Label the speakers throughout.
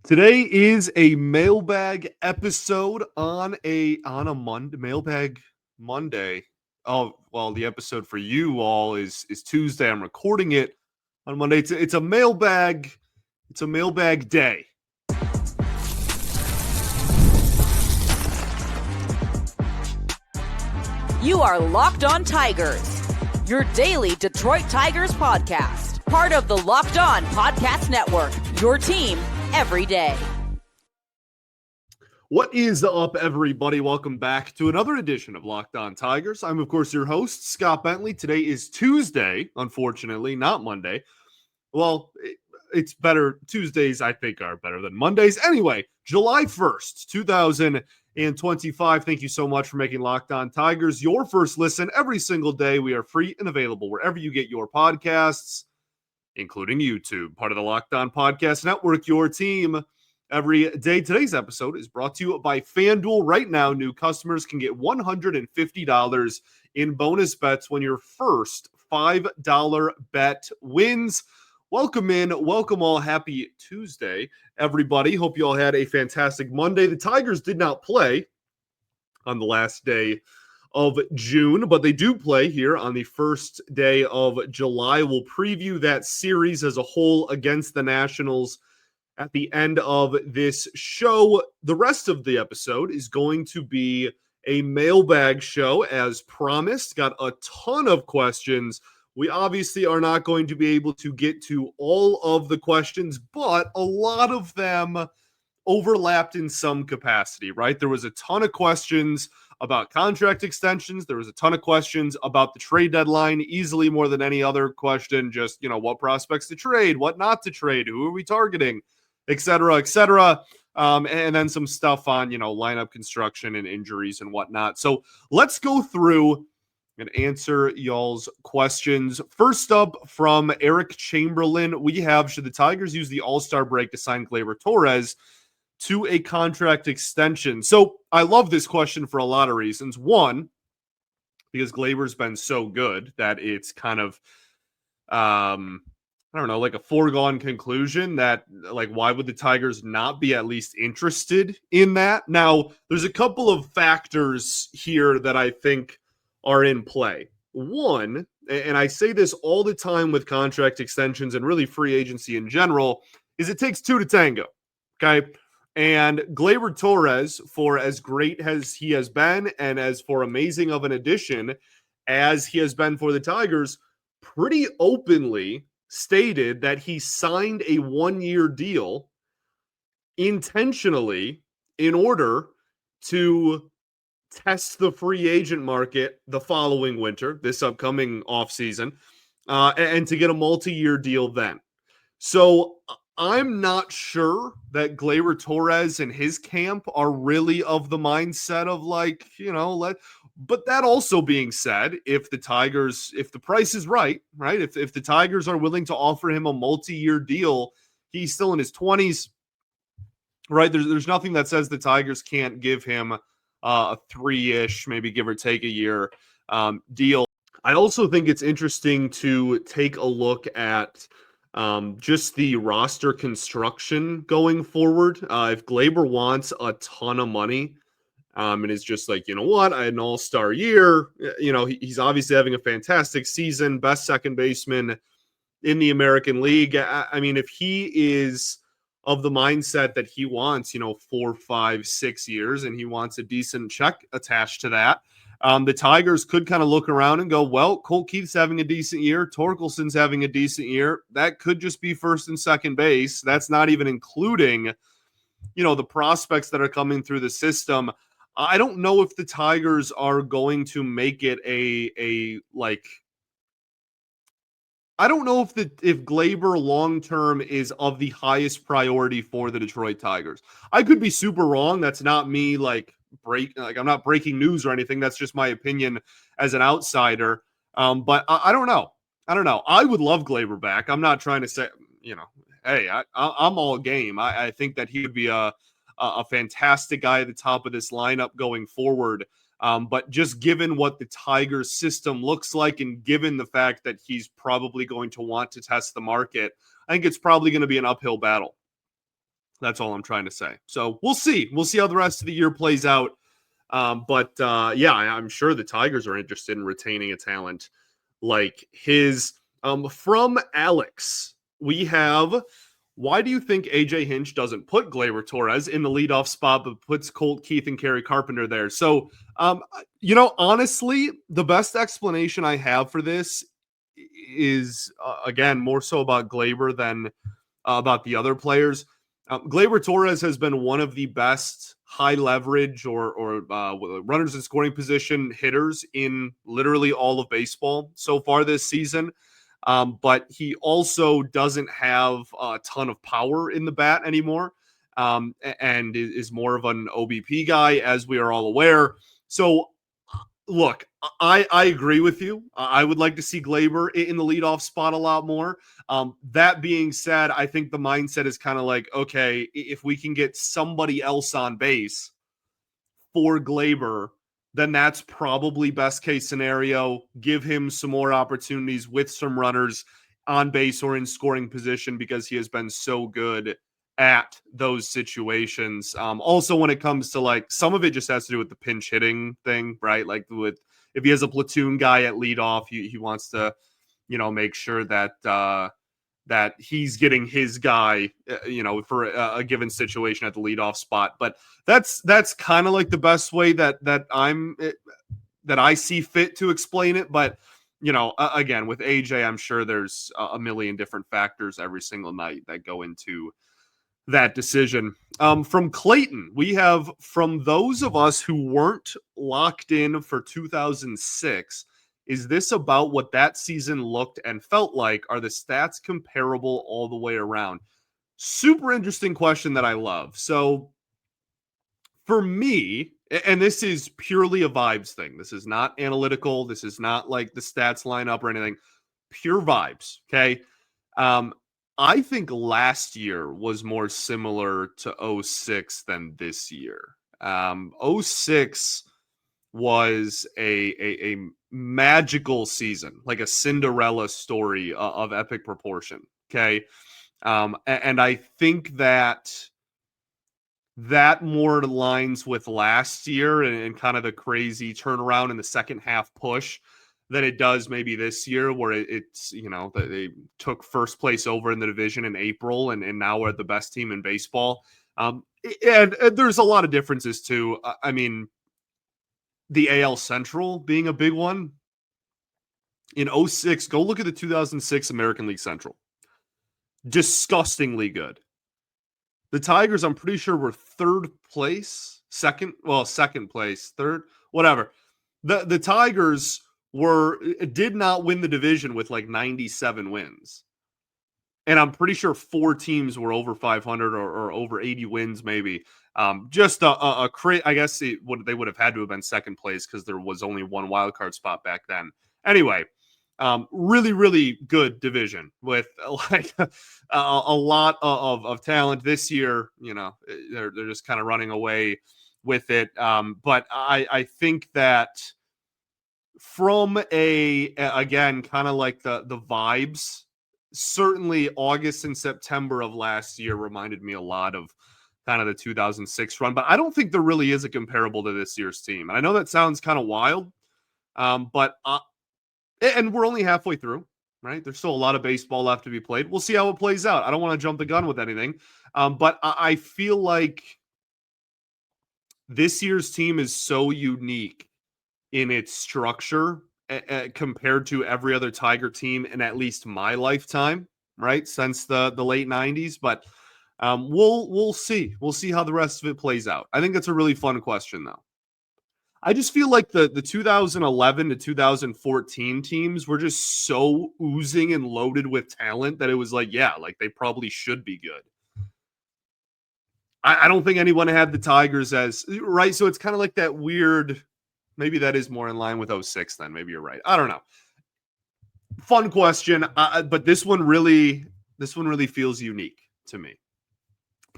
Speaker 1: Today is a mailbag episode on a Mailbag Monday. Oh, well, the episode for you all is Tuesday. I'm recording it on Monday. It's a mailbag day.
Speaker 2: You are Locked On Tigers, your daily Detroit Tigers podcast. Part of the Locked On Podcast Network, your team every day.
Speaker 1: What is up, everybody? Welcome back to another edition of Locked On Tigers. I'm, of course, your host, Scott Bentley. Today is Tuesday, unfortunately, not Monday. Well, it's better. Tuesdays, I think, are better than Mondays. Anyway, July 1st, 2025. Thank you so much for making Locked On Tigers your first listen every single day. We are free and available wherever you get your podcasts, including YouTube, part of the Locked On Podcast Network, your team every day. Today's episode is brought to you by FanDuel. Right now, new customers can get $150 in bonus bets when your first $5 bet wins. Welcome in. Welcome all. Happy Tuesday, everybody. Hope you all had a fantastic Monday. The Tigers did not play on the last day of June, but they do play here on the first day of July. We'll preview that series as a whole against the Nationals at the end of this show. The rest of the episode is going to be a mailbag show as promised. Got a ton of questions. We obviously are not going to be able to get to all of the questions, but a lot of them overlapped in some capacity, right? There was a ton of questions about contract extensions. There was a ton of questions about the trade deadline, easily more than any other question. Just, what prospects to trade, what not to trade, who are we targeting, et cetera, et cetera. And then some stuff on, lineup construction and injuries and whatnot. So let's go through and answer y'all's questions. First up from Eric Chamberlain, we have, should the Tigers use the All-Star break to sign Gleyber Torres to a contract extension? So I love this question for a lot of reasons. One, because Gleyber's been so good that it's kind of, I don't know, like a foregone conclusion that, why would the Tigers not be at least interested in that? Now, there's a couple of factors here that I think are in play. One, and I say this all the time with contract extensions and really free agency in general, is it takes two to tango, okay? And Gleyber Torres, for as great as he has been and as for amazing of an addition as he has been for the Tigers, pretty openly stated that he signed a one-year deal intentionally in order to test the free agent market the following winter, this upcoming offseason, and to get a multi-year deal then. So I'm not sure that Gleyber Torres and his camp are really of the mindset of but that also being said, if the price is right, if the Tigers are willing to offer him a multi-year deal, he's still in his 20s, right? There's nothing that says the Tigers can't give him a 3-ish, maybe give or take a year deal. I also think it's interesting to take a look at just the roster construction going forward. If Gleyber wants a ton of money and is just like, I had an all-star year, he's obviously having a fantastic season, best second baseman in the American League. I mean, if he is of the mindset that he wants, 4, 5, 6 years, and he wants a decent check attached to that, the Tigers could kind of look around and go, well, Colt Keith's having a decent year, Torkelson's having a decent year. That could just be first and second base. That's not even including, the prospects that are coming through the system. I don't know if the Tigers are going to make it I don't know if Gleyber long-term is of the highest priority for the Detroit Tigers. I could be super wrong. That's not me I'm not breaking news or anything. That's just my opinion as an outsider. But I don't know. I would love Gleyber back. I'm not trying to say, hey, I'm all game. I think that he would be a fantastic guy at the top of this lineup going forward. But just given what the Tigers system looks like and given the fact that he's probably going to want to test the market, I think it's probably going to be an uphill battle. That's all I'm trying to say. So we'll see. We'll see how the rest of the year plays out. Yeah, I'm sure the Tigers are interested in retaining a talent like his. From Alex, we have, why do you think AJ Hinch doesn't put Gleyber Torres in the leadoff spot, but puts Colt Keith and Kerry Carpenter there? So, honestly, the best explanation I have for this is, again, more so about Gleyber than about the other players. Gleyber Torres has been one of the best high leverage or runners in scoring position hitters in literally all of baseball so far this season. But he also doesn't have a ton of power in the bat anymore, and is more of an OBP guy, as we are all aware. So, look, I agree with you. I would like to see Gleyber in the leadoff spot a lot more. That being said, I think the mindset is kind of like, okay, if we can get somebody else on base for Gleyber, then that's probably best case scenario. Give him some more opportunities with some runners on base or in scoring position, because he has been so good at those situations. Also, when it comes to, like, some of it just has to do with the pinch hitting thing, right? Like, if he has a platoon guy at leadoff, he wants to, make sure that that he's getting his guy, for a given situation at the leadoff spot. But that's kind of like the best way that I see fit to explain it. But again, with AJ, I'm sure there's a million different factors every single night that go into that decision. From Clayton, we have, from those of us who weren't locked in for 2006, is this about what that season looked and felt like? Are the stats comparable all the way around? Super interesting question that I love. So for me, and this is purely a vibes thing, this is not analytical, this is not like the stats line up or anything, pure vibes, okay? I think last year was more similar to 06 than this year. 06 was a magical season, like a Cinderella story of epic proportion. Okay. And I think that more aligns with last year and kind of the crazy turnaround in the second half push than it does maybe this year, where it's, they took first place over in the division in April and now we're the best team in baseball. And there's a lot of differences too. I mean, the AL Central being a big one. In 06, go look at the 2006 American League Central. Disgustingly good. The Tigers, I'm pretty sure, were second place, third, whatever. The Tigers did not win the division with like 97 wins. And I'm pretty sure 4 teams were over 500 or over 80 wins, maybe. Just a I guess they would have had to have been second place because there was only one wild card spot back then. Anyway, really, really good division with like a lot of talent this year. They're just kind of running away with it. But I think that from again, kind of like the vibes, certainly August and September of last year reminded me a lot of kind of the 2006 run, but I don't think there really is a comparable to this year's team. And I know that sounds kind of wild, but and we're only halfway through, right? There's still a lot of baseball left to be played. We'll see how it plays out. I don't want to jump the gun with anything, but I feel like this year's team is so unique in its structure compared to every other Tiger team in at least my lifetime, right? Since the late 90s. But we'll see. We'll see how the rest of it plays out. I think that's a really fun question, though. I just feel like the 2011 to 2014 teams were just so oozing and loaded with talent that it was like, yeah, like they probably should be good. I don't think anyone had the Tigers as, right? So it's kind of like that weird, maybe that is more in line with 06 then. Maybe you're right. I don't know. Fun question, but this one really feels unique to me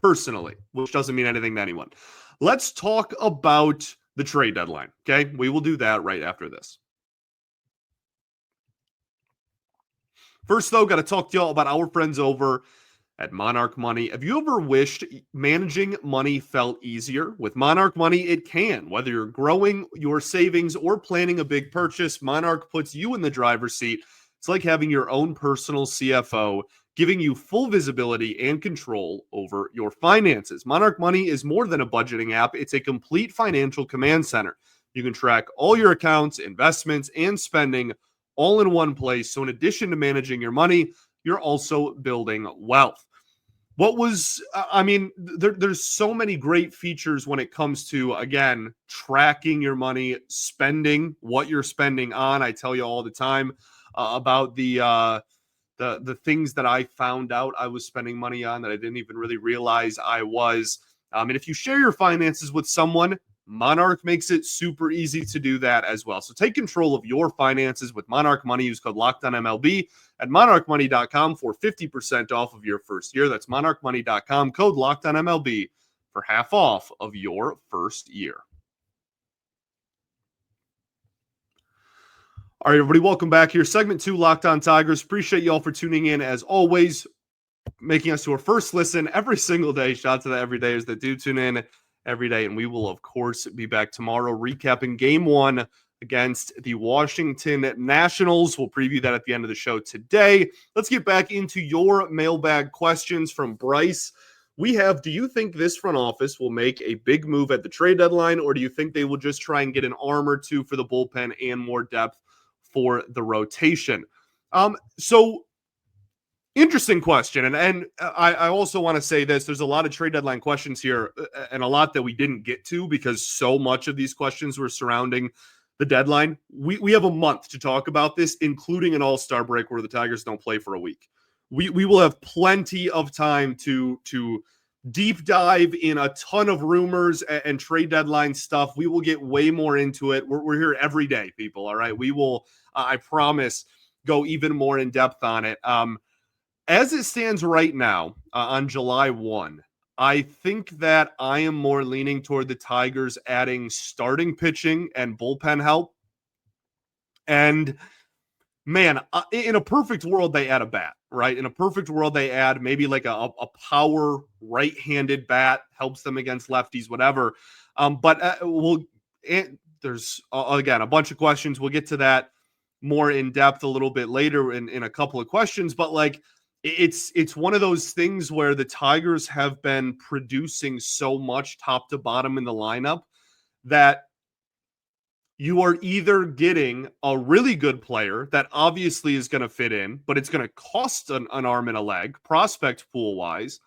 Speaker 1: personally, which doesn't mean anything to anyone. Let's talk about the trade deadline. Okay, we will do that right after this. First, though, got to talk to y'all about our friends over at Monarch Money. Have you ever wished managing money felt easier? With Monarch Money, it can. Whether you're growing your savings or planning a big purchase, Monarch puts you in the driver's seat. It's like having your own personal CFO, giving you full visibility and control over your finances. Monarch Money is more than a budgeting app, it's a complete financial command center. You can track all your accounts, investments, and spending all in one place. So, in addition to managing your money, you're also building wealth. There's so many great features when it comes to, again, tracking your money, spending, what you're spending on. I tell you all the time about the things that I found out I was spending money on that I didn't even really realize I was. And if you share your finances with someone, Monarch makes it super easy to do that as well. So take control of your finances with Monarch Money. Use code LOCKEDONMLB at monarchmoney.com for 50% off of your first year. That's monarchmoney.com, code LOCKEDONMLB for half off of your first year. All right, everybody, welcome back here. Segment 2, Locked On Tigers. Appreciate you all for tuning in as always, making us your first listen every single day. Shout out to the everydayers that do tune in every day. And we will, of course, be back tomorrow recapping game 1 against the Washington Nationals. We'll preview that at the end of the show today. Let's get back into your mailbag questions from Bryce. We have, do you think this front office will make a big move at the trade deadline, or do you think they will just try and get an arm or two for the bullpen and more depth for the rotation? So interesting question. And I also want to say this. There's a lot of trade deadline questions here and a lot that we didn't get to because so much of these questions were surrounding the deadline. We have a month to talk about this, including an all-star break where the Tigers don't play for a week. We will have plenty of time to deep dive in a ton of rumors and trade deadline stuff. We will get way more into it. We're here every day, people. All right. We will, I promise, go even more in depth on it. As it stands right now, on July 1, I think that I am more leaning toward the Tigers adding starting pitching and bullpen help. And man, in a perfect world, they add a bat, right? In a perfect world, they add maybe like a power right-handed bat, helps them against lefties, whatever. There's, again, a bunch of questions. We'll get to that more in depth a little bit later in a couple of questions. But like, it's one of those things where the Tigers have been producing so much top to bottom in the lineup that you are either getting a really good player that obviously is going to fit in, but it's going to cost an arm and a leg, prospect pool wise,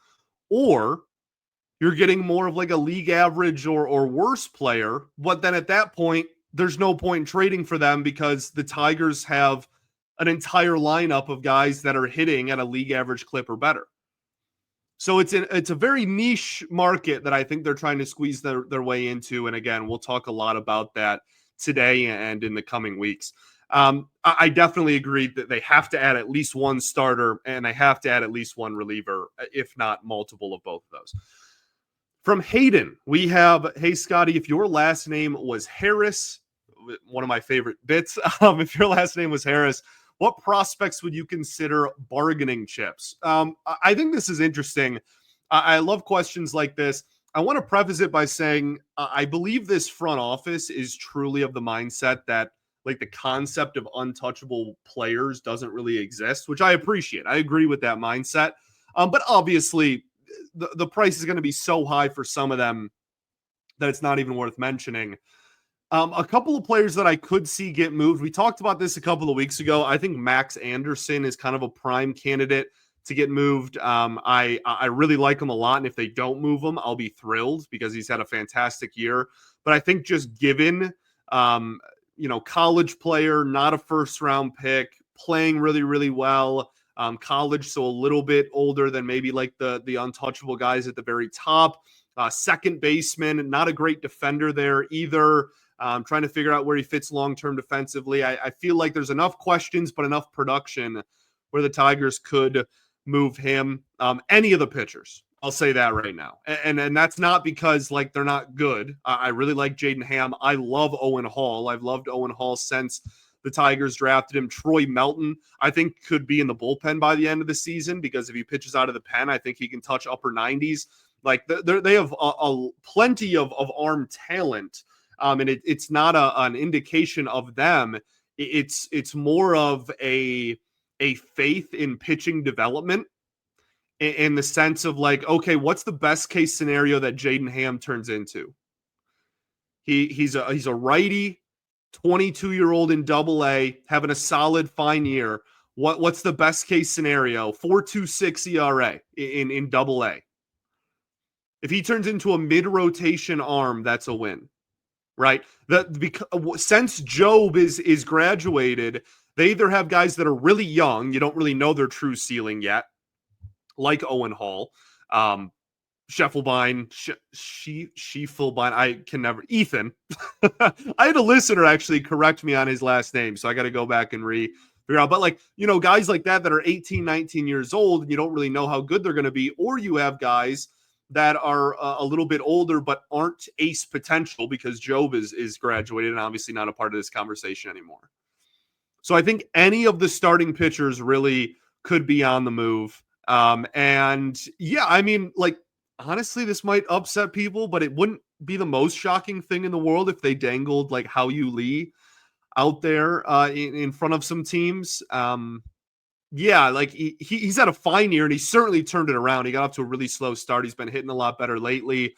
Speaker 1: or you're getting more of like a league average or worse player. But then at that point, there's no point in trading for them because the Tigers have an entire lineup of guys that are hitting at a league average clip or better. So it's a very niche market that I think they're trying to squeeze their way into. And again, we'll talk a lot about that today and in the coming weeks. I definitely agree that they have to add at least one starter and they have to add at least one reliever, if not multiple of both of those. From Hayden, we have, hey, Scotty, if your last name was Harris, one of my favorite bits, if your last name was Harris, what prospects would you consider bargaining chips? I think this is interesting. I love questions like this. I want to preface it by saying I believe this front office is truly of the mindset that like the concept of untouchable players doesn't really exist, which I appreciate. I agree with that mindset. But obviously, the price is going to be so high for some of them that it's not even worth mentioning. A couple of players that I could see get moved. We talked about this a couple of weeks ago. I think Max Anderson is kind of a prime candidate to get moved. I really like him a lot. And if they don't move him, I'll be thrilled because he's had a fantastic year. But I think just given, college player, not a first round pick, playing really, really well, college. So a little bit older than maybe like the untouchable guys at the very top. Second baseman, not a great defender there either. Trying to figure out where he fits long-term defensively. I feel like there's enough questions, but enough production where the Tigers could move him. Any of the pitchers, I'll say that right now. And that's not because like they're not good. I really like Jaden Ham. I love Owen Hall. I've loved Owen Hall since the Tigers drafted him. Troy Melton, I think, could be in the bullpen by the end of the season because if he pitches out of the pen, I think he can touch upper 90s. Like they have a plenty of arm talent, and it's not an indication of them. It's more of a faith in pitching development in the sense of like, okay, what's the best case scenario that Jaden Ham turns into? He's a righty, 22-year-old in Double-A, having a solid fine year. What's the best case scenario? 4.26 ERA in Double-A. If he turns into a mid-rotation arm, that's a win, right? Since Job is graduated, they either have guys that are really young, you don't really know their true ceiling yet, like Owen Hall, Scheffelbein, Schiefelbein, I can never, Ethan. I had a listener actually correct me on his last name, so I got to go back and figure out. But like, guys like that are 18, 19 years old, and you don't really know how good they're going to be, or you have guys that are a little bit older but aren't ace potential because Job is graduated and obviously not a part of this conversation anymore. So I think any of the starting pitchers really could be on the move. And yeah, I mean, like, honestly, this might upset people, but it wouldn't be the most shocking thing in the world if they dangled like Hao-Yu Lee out there in front of some teams. Yeah, like he's had a fine year and he certainly turned it around. He got off to a really slow start. He's been hitting a lot better lately.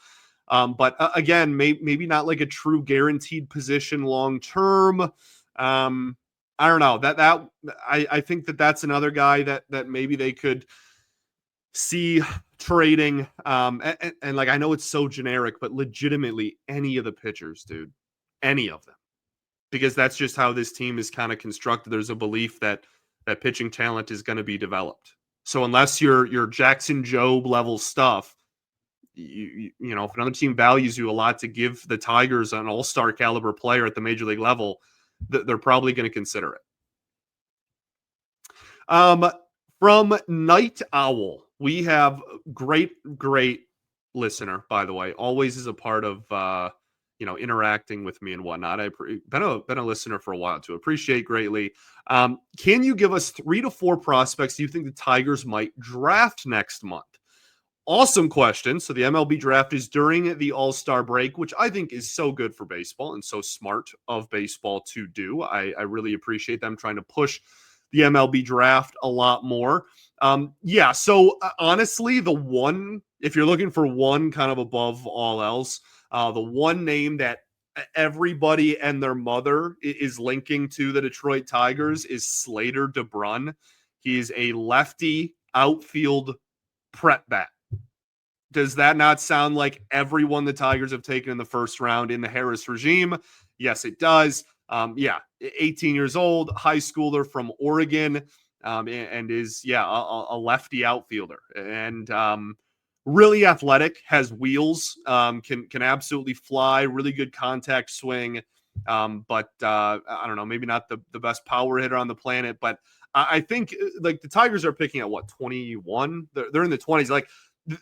Speaker 1: But again, maybe not like a true guaranteed position long term. I don't know. I think that's another guy that maybe they could see trading. And like, I know it's so generic, but legitimately any of the pitchers, dude, any of them, because that's just how this team is kind of constructed. There's a belief that pitching talent is going to be developed. So unless you're Jackson Jobe level stuff, you know, if another team values you a lot to give the Tigers an all-star caliber player at the major league level, they're probably going to consider it. From Night Owl, we have great listener, by the way, always is a part of, interacting with me and whatnot. I've been a listener for a while too. Appreciate greatly. Can you give us 3 to 4 prospects you think the Tigers might draft next month? Awesome question. So the MLB draft is during the All-Star break, which I think is so good for baseball and so smart of baseball to do. I really appreciate them trying to push the MLB draft a lot more. So honestly, if you're looking for one kind of above all else, the one name that everybody and their mother is linking to the Detroit Tigers is Slater DeBrun. He's a lefty outfield prep bat. Does that not sound like everyone the Tigers have taken in the first round in the Harris regime? Yes, it does. 18 years old, high schooler from Oregon, and is a lefty outfielder, and really athletic, has wheels, can absolutely fly, really good contact swing, but I don't know, maybe not the best power hitter on the planet, but I think like the Tigers are picking at 21? They're in the 20s. Like,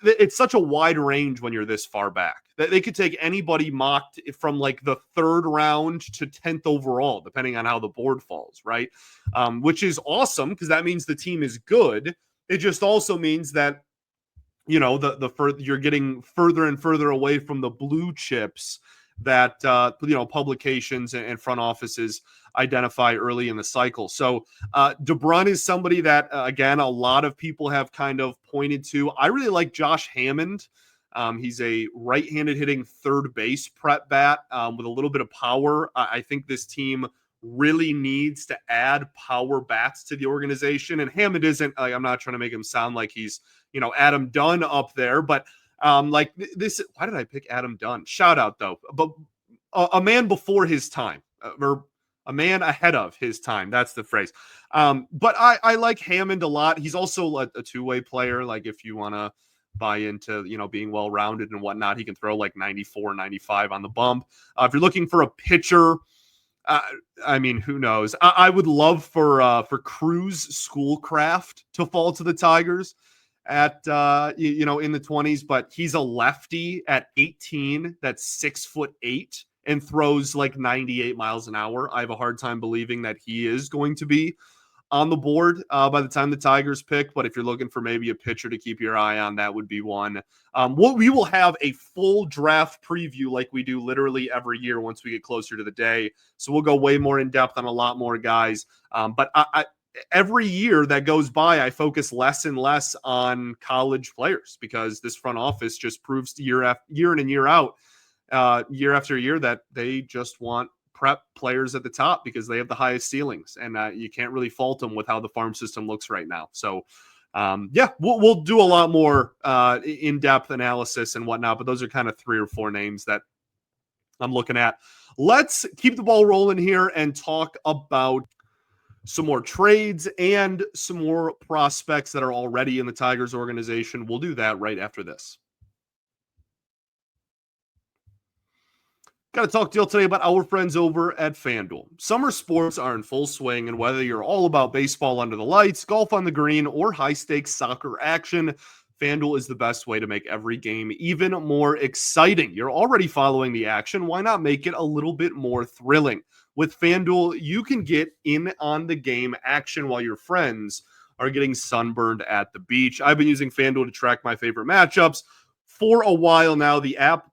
Speaker 1: it's such a wide range when you're this far back. They could take anybody mocked from like the 3rd round to 10th overall, depending on how the board falls, right? Which is awesome because that means the team is good. It just also means that, you know, the further you're getting further and further away from the blue chips that publications and front offices identify early in the cycle. So DeBrun is somebody that, again, a lot of people have kind of pointed to. I really like Josh Hammond. He's a right-handed hitting third base prep bat with a little bit of power. I think this team really needs to add power bats to the organization. And Hammond isn't, like, I'm not trying to make him sound like he's, Adam Dunn up there, but why did I pick Adam Dunn? Shout out though, but a man before his time, or a man ahead of his time. That's the phrase. But I like Hammond a lot. He's also a two-way player. Like, if you want to buy into, being well-rounded and whatnot, he can throw like 94, 95 on the bump. If you're looking for a pitcher, who knows? I would love for Cruz Schoolcraft to fall to the Tigers at in the 20s, but he's a lefty at 18. That's 6'8" and throws like 98 miles an hour. I have a hard time believing that he is going to be on the board by the time the Tigers pick. But if you're looking for maybe a pitcher to keep your eye on, that would be one. We will have a full draft preview like we do literally every year once we get closer to the day. So we'll go way more in depth on a lot more guys. But every year that goes by, I focus less and less on college players because this front office just proves year in and year out, year after year, that they just want prep players at the top because they have the highest ceilings, and you can't really fault them with how the farm system looks right now. So we'll do a lot more in-depth analysis and whatnot, but those are kind of 3 or 4 names that I'm looking at. Let's keep the ball rolling here and talk about some more trades and some more prospects that are already in the Tigers organization. We'll do that right after this. Got a talk deal today about our friends over at FanDuel. Summer sports are in full swing, and whether you're all about baseball under the lights, golf on the green, or high-stakes soccer action, FanDuel is the best way to make every game even more exciting. You're already following the action. Why not make it a little bit more thrilling? With FanDuel, you can get in on the game action while your friends are getting sunburned at the beach. I've been using FanDuel to track my favorite matchups for a while now. The app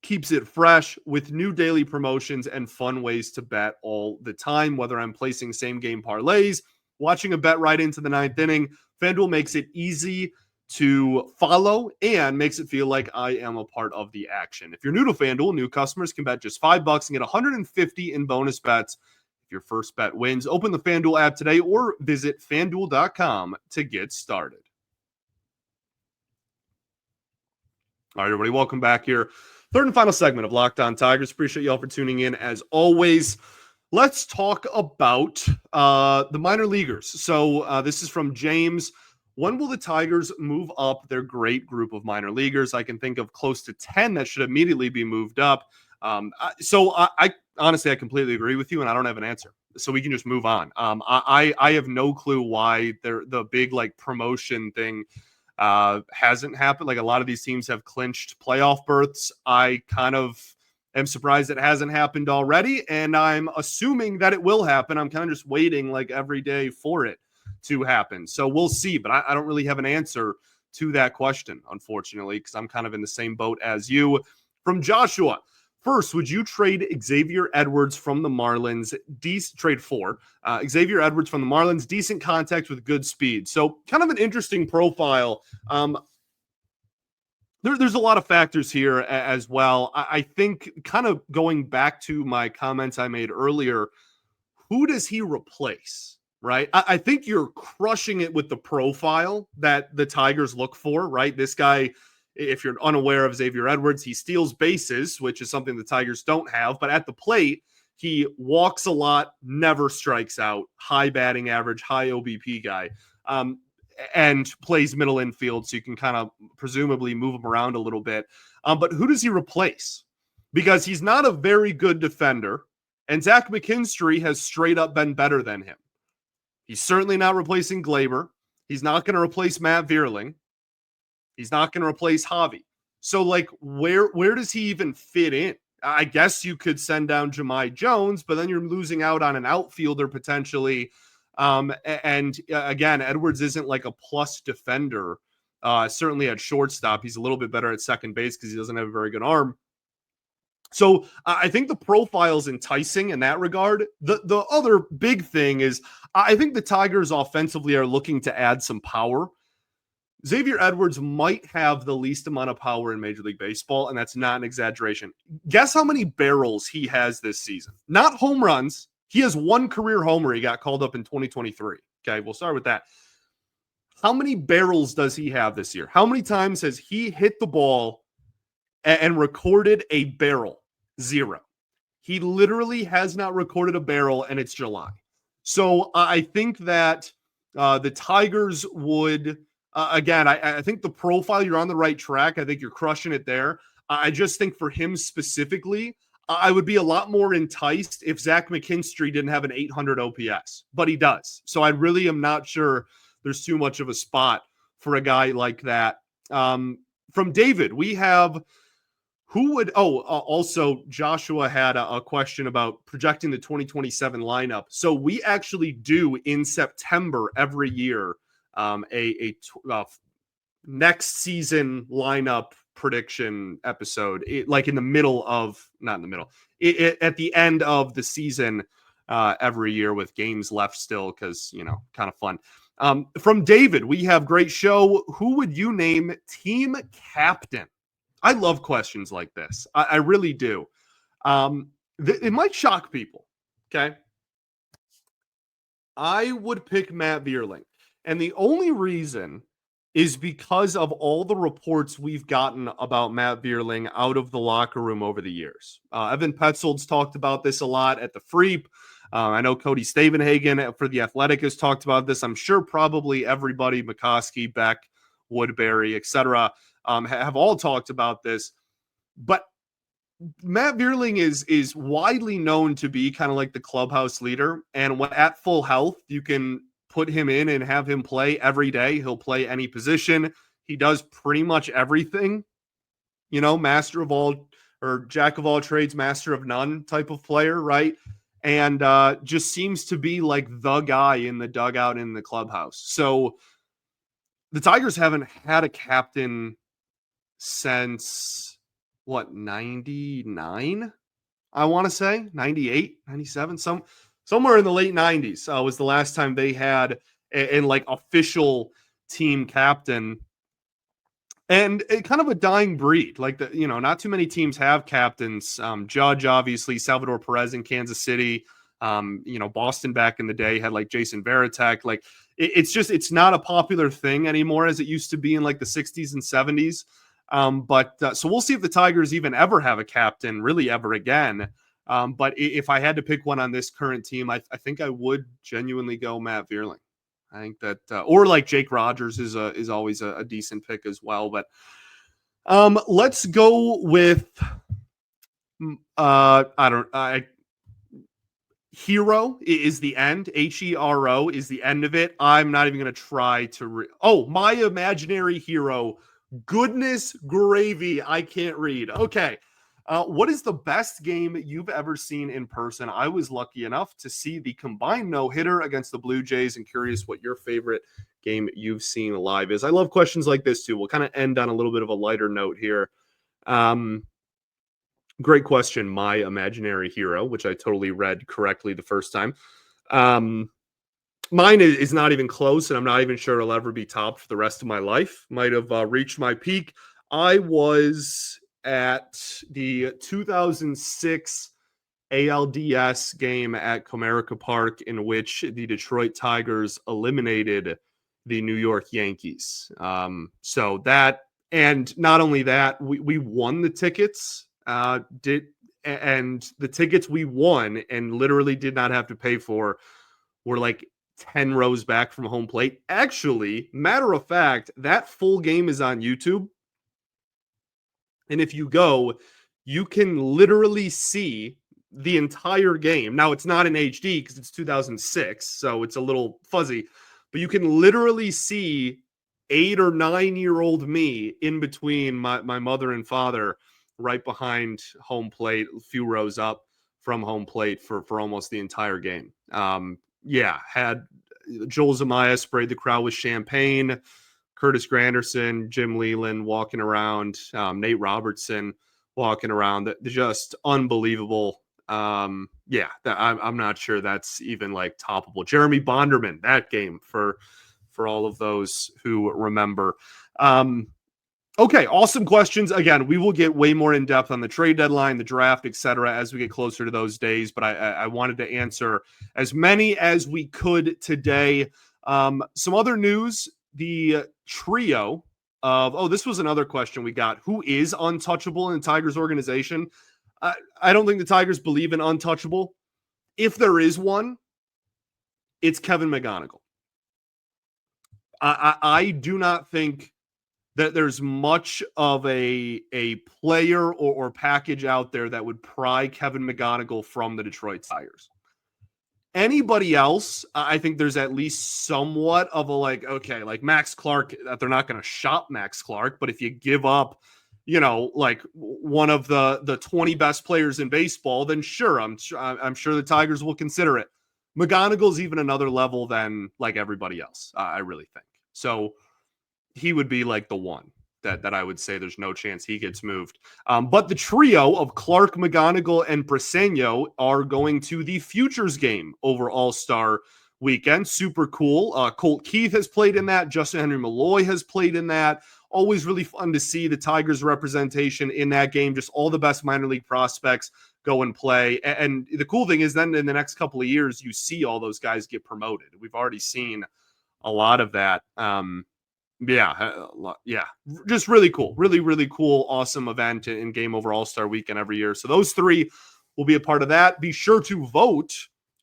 Speaker 1: keeps it fresh with new daily promotions and fun ways to bet all the time. Whether I'm placing same game parlays, watching a bet right into the 9th inning, FanDuel makes it easy to follow and makes it feel like I am a part of the action. If you're new to FanDuel, new customers can bet just $5 and get $150 in bonus bets if your first bet wins. Open the FanDuel app today or visit FanDuel.com to get started. All right, everybody, welcome back here. Third and final segment of Locked On Tigers. Appreciate y'all for tuning in as always. Let's talk about the minor leaguers. So this is from James. When will the Tigers move up their great group of minor leaguers? I can think of close to 10 that should immediately be moved up. I honestly, I completely agree with you, and I don't have an answer. So we can just move on. I have no clue why the big like promotion thing hasn't happened. Like a lot of these teams have clinched playoff berths. I kind of am surprised it hasn't happened already, and I'm assuming that it will happen. I'm kind of just waiting like every day for it to happen. So we'll see, but I don't really have an answer to that question, unfortunately, because I'm kind of in the same boat as you. From Joshua. First, would you trade Xavier Edwards from the Marlins? Trade for Xavier Edwards from the Marlins, decent contact with good speed. So kind of an interesting profile. There's a lot of factors here as well. I think kind of going back to my comments I made earlier, who does he replace, right? I think you're crushing it with the profile that the Tigers look for, right? This guy, if you're unaware of Xavier Edwards, he steals bases, which is something the Tigers don't have. But at the plate, he walks a lot, never strikes out, high batting average, high OBP guy, and plays middle infield. So you can kind of presumably move him around a little bit. But who does he replace? Because he's not a very good defender. And Zach McKinstry has straight up been better than him. He's certainly not replacing Gleyber. He's not going to replace Matt Vierling. He's not going to replace Javi. So, like, where does he even fit in? I guess you could send down Jahmai Jones, but then you're losing out on an outfielder potentially. And again, Edwards isn't like a plus defender. Certainly at shortstop, he's a little bit better at second base because he doesn't have a very good arm. So I think the profile is enticing in that regard. The other big thing is I think the Tigers offensively are looking to add some power. Xavier Edwards might have the least amount of power in Major League Baseball, and that's not an exaggeration. Guess how many barrels he has this season? Not home runs. He has one career homer. He got called up in 2023. Okay, we'll start with that. How many barrels does he have this year? How many times has he hit the ball and recorded a barrel? 0. He literally has not recorded a barrel, and it's July. So I think that the Tigers would... again, I think the profile, you're on the right track. I think you're crushing it there. I just think for him specifically, I would be a lot more enticed if Zach McKinstry didn't have an 800 OPS, but he does. So I really am not sure there's too much of a spot for a guy like that. From David, we have Who would, also Joshua had a question about projecting the 2027 lineup. So we actually do in September every year next season lineup prediction episode, like in the middle of, not in the middle, at the end of the season every year with games left still, because, kind of fun. From David, we have great show. Who would you name team captain? I love questions like this. I really do. It might shock people. Okay. I would pick Matt Vierling. And the only reason is because of all the reports we've gotten about Matt Vierling out of the locker room over the years. Evan Petzold's talked about this a lot at the Freep. I know Cody Stavenhagen for The Athletic has talked about this. I'm sure probably everybody, McCoskey, Beck, Woodbury, etc., have all talked about this. But Matt Vierling is widely known to be kind of like the clubhouse leader. And when at full health, you can put him in and have him play every day. He'll play any position. He does pretty much everything, master of all, or jack of all trades, master of none type of player, right? And just seems to be like the guy in the dugout in the clubhouse. So the Tigers haven't had a captain since 99? I want to say 98, 97, somewhere in the late 90s was the last time they had an like official team captain. And kind of a dying breed. Like, not too many teams have captains. Judge, obviously, Salvador Perez in Kansas City. Boston back in the day had like Jason Varitek. Like, it's not a popular thing anymore as it used to be in like the 60s and 70s. So we'll see if the Tigers even ever have a captain, really ever again. But if I had to pick one on this current team, I think I would genuinely go Matt Vierling. I think that, or like Jake Rogers is always a decent pick as well. But let's go with Hero is the end. HERO is the end of it. I'm not even going to try to my imaginary hero. Goodness gravy. I can't read. Okay. What is the best game you've ever seen in person? I was lucky enough to see the combined no-hitter against the Blue Jays, and curious what your favorite game you've seen live is. I love questions like this too. We'll kind of end on a little bit of a lighter note here. Great question, my imaginary hero, which I totally read correctly the first time. Mine is not even close, and I'm not even sure it'll ever be topped for the rest of my life. Might have reached my peak. I was at the 2006 ALDS game at Comerica Park, in which the Detroit Tigers eliminated the New York Yankees. So that, and not only that, we won the tickets. And the tickets we won and literally did not have to pay for were like 10 rows back from home plate. Actually, matter of fact, that full game is on YouTube. And if you go, you can literally see the entire game. Now, it's not in HD because it's 2006, so it's a little fuzzy. But you can literally see 8 or 9-year-old me in between my mother and father right behind home plate, a few rows up from home plate for almost the entire game. Had Joel Zumaya sprayed the crowd with champagne, Curtis Granderson, Jim Leland walking around, Nate Robertson walking around. Just unbelievable. I'm not sure that's even like toppable. Jeremy Bonderman, that game for all of those who remember. Okay, awesome questions. Again, we will get way more in depth on the trade deadline, the draft, etc., as we get closer to those days. But I wanted to answer as many as we could today. Some other news. The trio of, this was another question we got. Who is untouchable in the Tigers organization? I don't think the Tigers believe in untouchable. If there is one, it's Kevin McGonigal. I do not think that there's much of a player or package out there that would pry Kevin McGonigal from the Detroit Tigers. Anybody else, I think there's at least somewhat of a like Max Clark, that they're not going to shop Max Clark, but if you give up, like one of the 20 best players in baseball, then sure, I'm sure the Tigers will consider it. McGonigal's even another level than like everybody else, I really think. So he would be like the one that I would say there's no chance he gets moved. But the trio of Clark, McGonigal, and Briseño are going to the Futures game over All-Star Weekend. Super cool. Colt Keith has played in that. Justin Henry Malloy has played in that. Always really fun to see the Tigers representation in that game. Just all the best minor league prospects go and play. And the cool thing is then in the next couple of years, you see all those guys get promoted. We've already seen a lot of that. Yeah, just really cool. Really, really cool, awesome event in Game Over All-Star Weekend every year. So those three will be a part of that. Be sure to vote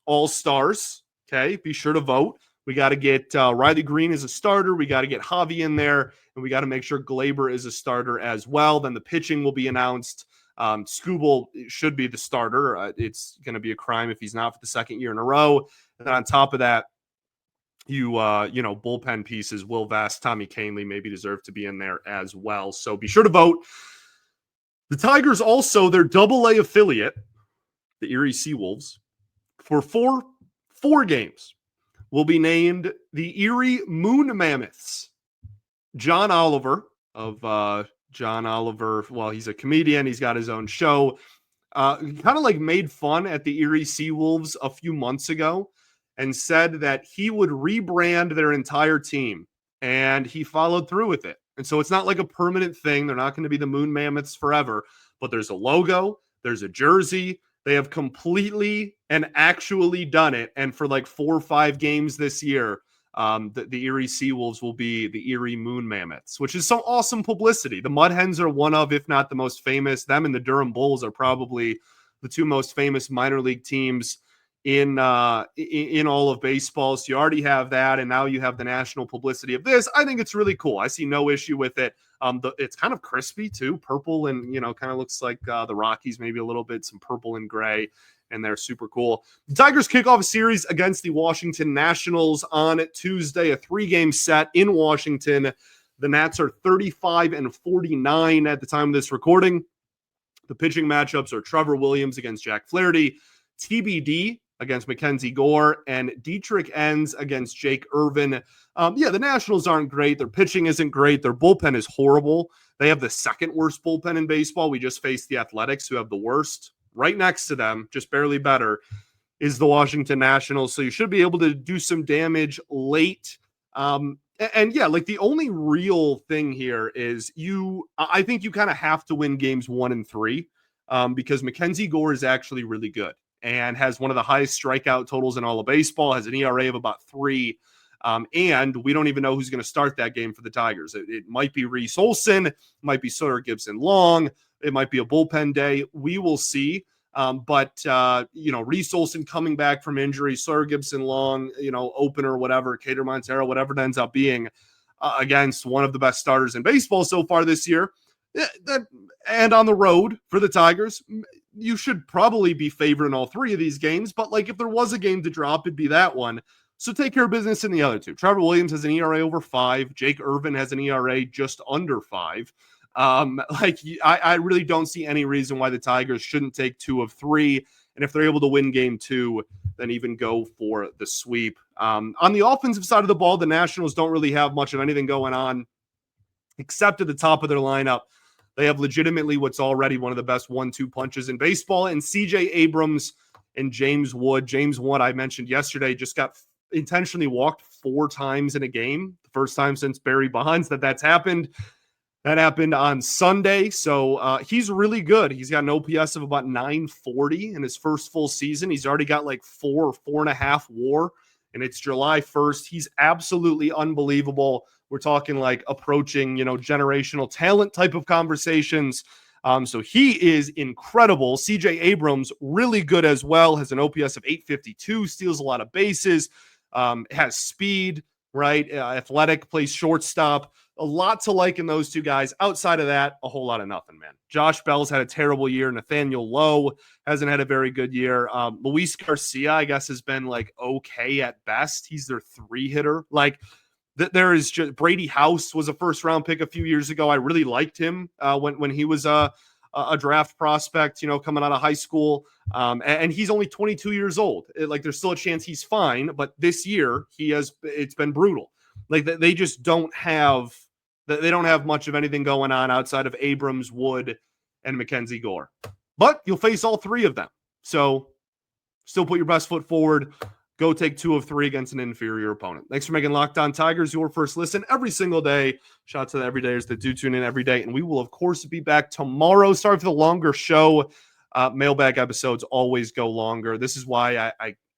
Speaker 1: All-Stars. Okay, be sure to vote. We got to get Riley Green as a starter. We got to get Javi in there, and we got to make sure Gleyber is a starter as well. Then the pitching will be announced. Skubal should be the starter. It's going to be a crime if he's not for the second year in a row. And then on top of that, bullpen pieces, Will Vest, Tommy Canley maybe deserve to be in there as well. So be sure to vote. The Tigers also, their Double-A affiliate, the Erie Seawolves, for four games will be named the Erie Moon Mammoths. John Oliver, well, he's a comedian. He's got his own show. Kind of like made fun at the Erie Seawolves a few months ago and said that he would rebrand their entire team, and he followed through with it. And so it's not like a permanent thing. They're not going to be the Moon Mammoths forever, but there's a logo, there's a jersey. They have completely and actually done it. And for like 4 or 5 games this year, the Erie Seawolves will be the Erie Moon Mammoths, which is some awesome publicity. The Mud Hens are one of, if not the most famous. Them and the Durham Bulls are probably the two most famous minor league teams in all of baseball. So you already have that, and now you have the national publicity of this. I think it's really cool. I see no issue with it. It's kind of crispy too, purple, and kind of looks like the Rockies, maybe a little bit, some purple and gray, and they're super cool. The Tigers kick off a series against the Washington Nationals on Tuesday, a 3-game set in Washington. The Nats are 35-49 at the time of this recording. The pitching matchups are Trevor Williams against Jack Flaherty, TBD against Mackenzie Gore, and Dietrich Enns against Jake Irvin. The Nationals aren't great. Their pitching isn't great. Their bullpen is horrible. They have the second worst bullpen in baseball. We just faced the Athletics, who have the worst. Right next to them, just barely better, is the Washington Nationals. So you should be able to do some damage late. The only real thing here is I think you kind of have to win games 1 and 3 because Mackenzie Gore is actually really good and has one of the highest strikeout totals in all of baseball, has an ERA of about 3. And we don't even know who's going to start that game for the Tigers. It might be Reese Olson, it might be Sawyer Gibson Long, it might be a bullpen day. We will see. Reese Olson coming back from injury, Sawyer Gibson Long, opener, whatever, Cater Montero, whatever it ends up being, against one of the best starters in baseball so far this year. And on the road for the Tigers, you should probably be favoring all 3 of these games. But if there was a game to drop, it'd be that one. So take care of business in the other 2. Trevor Williams has an ERA over 5. Jake Irvin has an ERA just under 5. I really don't see any reason why the Tigers shouldn't take 2 of 3. And if they're able to win game 2, then even go for the sweep. On the offensive side of the ball, the Nationals don't really have much of anything going on, except at the top of their lineup. They have legitimately what's already one of the best 1-2 punches in baseball, and CJ Abrams and James Wood. James Wood, I mentioned yesterday, just got intentionally walked 4 times in a game. The first time since Barry Bonds that's happened. That happened on Sunday. So he's really good. He's got an OPS of about 940 in his first full season. He's already got 4 or 4.5 WAR, and it's July 1st. He's absolutely unbelievable. We're talking approaching, generational talent type of conversations. So he is incredible. CJ Abrams, really good as well, has an OPS of 852, steals a lot of bases, has speed, right? Athletic, plays shortstop. A lot to like in those 2 guys. Outside of that, a whole lot of nothing, man. Josh Bell's had a terrible year. Nathaniel Lowe hasn't had a very good year. Luis Garcia, I guess, has been okay at best. He's their 3 hitter. There is just Brady House was a first-round pick a few years ago. I really liked him when he was a draft prospect, coming out of high school. And he's only 22 years old. There's still a chance he's fine, but this year it's been brutal. They just don't have much of anything going on outside of Abrams, Wood, and Mackenzie Gore. But you'll face all three of them. So still put your best foot forward. Go take 2 of 3 against an inferior opponent. Thanks for making Locked On Tigers your first listen every single day. Shout out to the everydayers that do tune in every day. And we will, of course, be back tomorrow. Sorry for the longer show. Mailbag episodes always go longer. This is why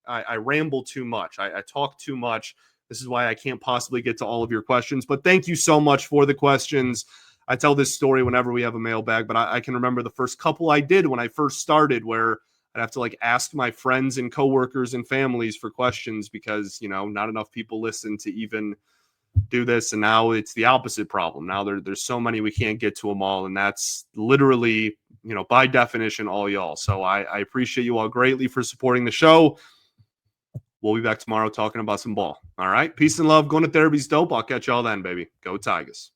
Speaker 1: I ramble too much. I talk too much. This is why I can't possibly get to all of your questions. But thank you so much for the questions. I tell this story whenever we have a mailbag, but I can remember the first couple I did when I first started where I'd have to ask my friends and coworkers and families for questions because, not enough people listen to even do this. And now it's the opposite problem. Now there's so many, we can't get to them all. And that's literally, by definition, all y'all. So I appreciate you all greatly for supporting the show. We'll be back tomorrow talking about some ball. All right. Peace and love. Going to therapy's dope. I'll catch y'all then, baby. Go Tigers.